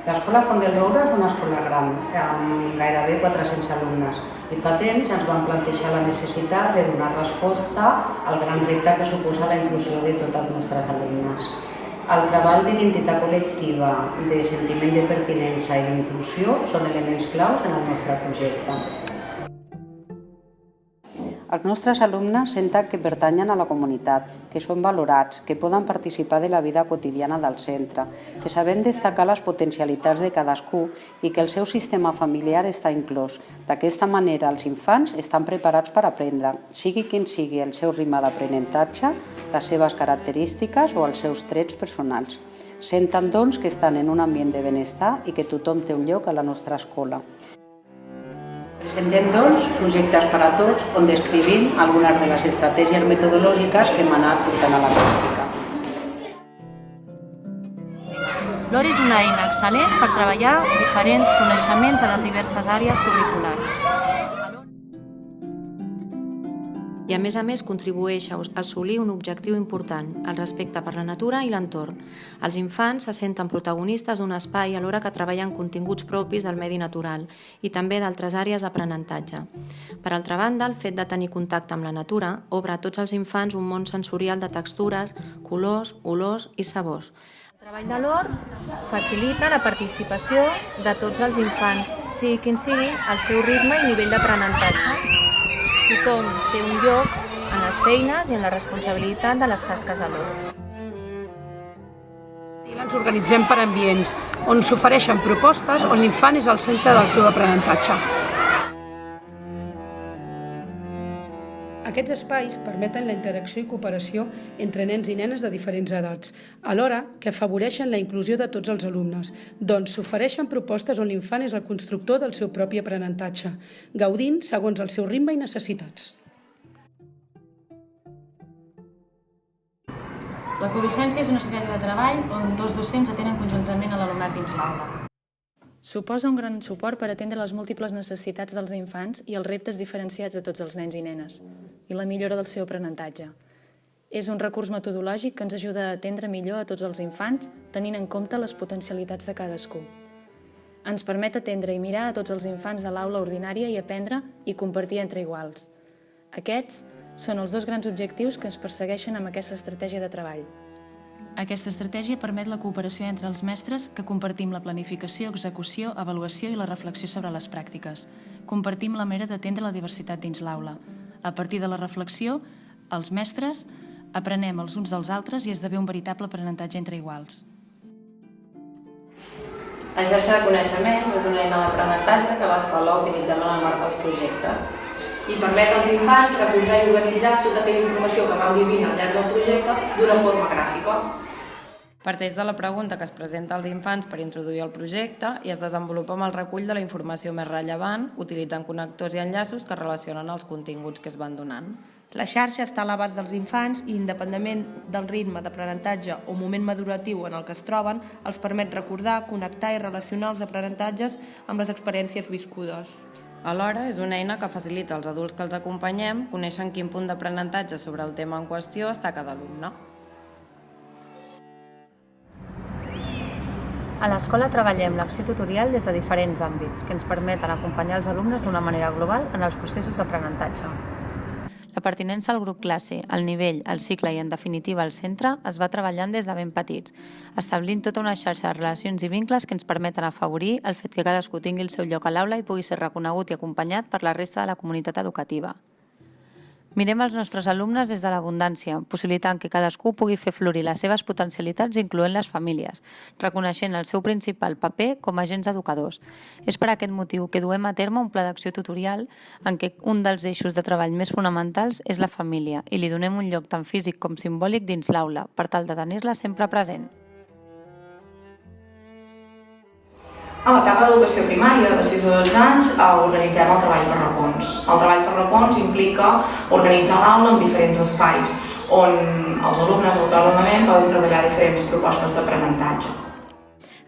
L'escola Font del Roure és una escola gran, amb gairebé 400 alumnes, i fa temps ens vam plantejar la necessitat de donar resposta al gran repte que suposa la inclusió de tots els nostres alumnes. El treball d'identitat col·lectiva, de sentiment de pertinença i d'inclusió són elements claus en el nostre projecte. Els nostres alumnes senten que pertanyen a la comunitat, que són valorats, que poden participar de la vida quotidiana del centre, que sabem destacar les potencialitats de cadascú i que el seu sistema familiar està inclòs. D'aquesta manera, els infants estan preparats per aprendre, sigui quin sigui el seu ritme d'aprenentatge, les seves característiques o els seus trets personals. Senten, doncs, que estan en un ambient de benestar i que tothom té un lloc a la nostra escola. Presentem, doncs, projectes per a tots on descrivim algunes de les estratègies metodològiques que hem anat portant a la pràctica. L'OR és una eina excel·lent per treballar diferents coneixements de les diverses àrees curriculars. I a més contribueix a assolir un objectiu important, el respecte per la natura i l'entorn. Els infants se senten protagonistes d'un espai alhora que treballen continguts propis del medi natural i també d'altres àrees d'aprenentatge. Per altra banda, el fet de tenir contacte amb la natura obre a tots els infants un món sensorial de textures, colors, olors i sabors. El treball de l'OR facilita la participació de tots els infants, sigui quin sigui el seu ritme i nivell d'aprenentatge. Tothom té un lloc en les feines i en la responsabilitat de les tasques de l'OR. Ens organitzem per ambients on s'ofereixen propostes on l'infant és al centre del seu aprenentatge. Aquests espais permeten la interacció i cooperació entre nens i nenes de diferents edats, alhora que afavoreixen la inclusió de tots els alumnes, doncs s'ofereixen propostes on l'infant és el constructor del seu propi aprenentatge, gaudint segons el seu ritme i necessitats. La codocència és una estratègia de treball on dos docents atenen conjuntament a l'alumnat dins l'aula. Suposa un gran suport per atendre les múltiples necessitats dels infants i els reptes diferenciats de tots els nens i nenes, i la millora del seu aprenentatge. És un recurs metodològic que ens ajuda a atendre millor a tots els infants, tenint en compte les potencialitats de cadascú. Ens permet atendre i mirar a tots els infants de l'aula ordinària i aprendre i compartir entre iguals. Aquests són els dos grans objectius que es persegueixen amb aquesta estratègia de treball. Aquesta estratègia permet la cooperació entre els mestres que compartim la planificació, execució, avaluació i la reflexió sobre les pràctiques. Compartim la manera d'atendre la diversitat dins l'aula. A partir de la reflexió, els mestres aprenem els uns dels altres i esdevé un veritable aprenentatge entre iguals. La xarxa de coneixements és una eina d'aprenentatge que l'escola utilitzem en el marc dels projectes i permet als infants recordar i organitzar tota aquella informació que van vivint al llarg del projecte d'una forma gràfica. Parteix de la pregunta que es presenta als infants per introduir el projecte i es desenvolupa amb el recull de la informació més rellevant, utilitzant connectors i enllaços que relacionen els continguts que es van donant. La xarxa està a l'abast dels infants i, independentment del ritme d'aprenentatge o moment maduratiu en el que es troben, els permet recordar, connectar i relacionar els aprenentatges amb les experiències viscudes. Alhora, és una eina que facilita als adults que els acompanyem conèixer en quin punt d'aprenentatge sobre el tema en qüestió està cada alumne. A l'escola treballem l'acció tutorial des de diferents àmbits que ens permeten acompanyar els alumnes d'una manera global en els processos d'aprenentatge. La pertinença al grup classe, el nivell, el cicle i, en definitiva, el centre es va treballant des de ben petits, establint tota una xarxa de relacions i vincles que ens permeten afavorir el fet que cadascú tingui el seu lloc a l'aula i pugui ser reconegut i acompanyat per la resta de la comunitat educativa. Mirem els nostres alumnes des de l'abundància, possibilitant que cadascú pugui fer florir les seves potencialitats, incloent les famílies, reconeixent el seu principal paper com a agents educadors. És per aquest motiu que duem a terme un pla d'acció tutorial en què un dels eixos de treball més fonamentals és la família i li donem un lloc tant físic com simbòlic dins l'aula, per tal de tenir-la sempre present. A l'etapa d'educació primària, de 6 a 12 anys, organitzem el treball per racons. El treball per racons implica organitzar l'aula en diferents espais, on els alumnes autònomament poden treballar diferents propostes d'aprenentatge.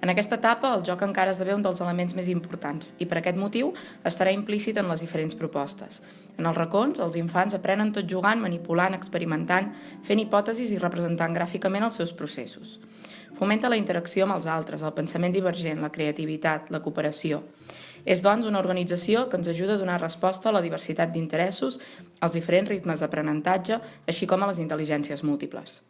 En aquesta etapa, el joc encara esdevé un dels elements més importants i per aquest motiu estarà implícit en les diferents propostes. En els racons, els infants aprenen tot jugant, manipulant, experimentant, fent hipòtesis i representant gràficament els seus processos. Fomenta la interacció amb els altres, el pensament divergent, la creativitat, la cooperació. És, doncs, una organització que ens ajuda a donar resposta a la diversitat d'interessos, als diferents ritmes d'aprenentatge, així com a les intel·ligències múltiples.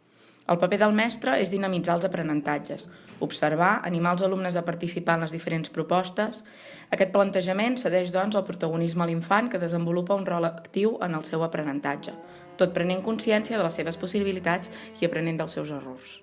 El paper del mestre és dinamitzar els aprenentatges, observar, animar els alumnes a participar en les diferents propostes. Aquest plantejament cedeix, doncs, el protagonisme a l'infant que desenvolupa un rol actiu en el seu aprenentatge, tot prenent consciència de les seves possibilitats i aprenent dels seus errors.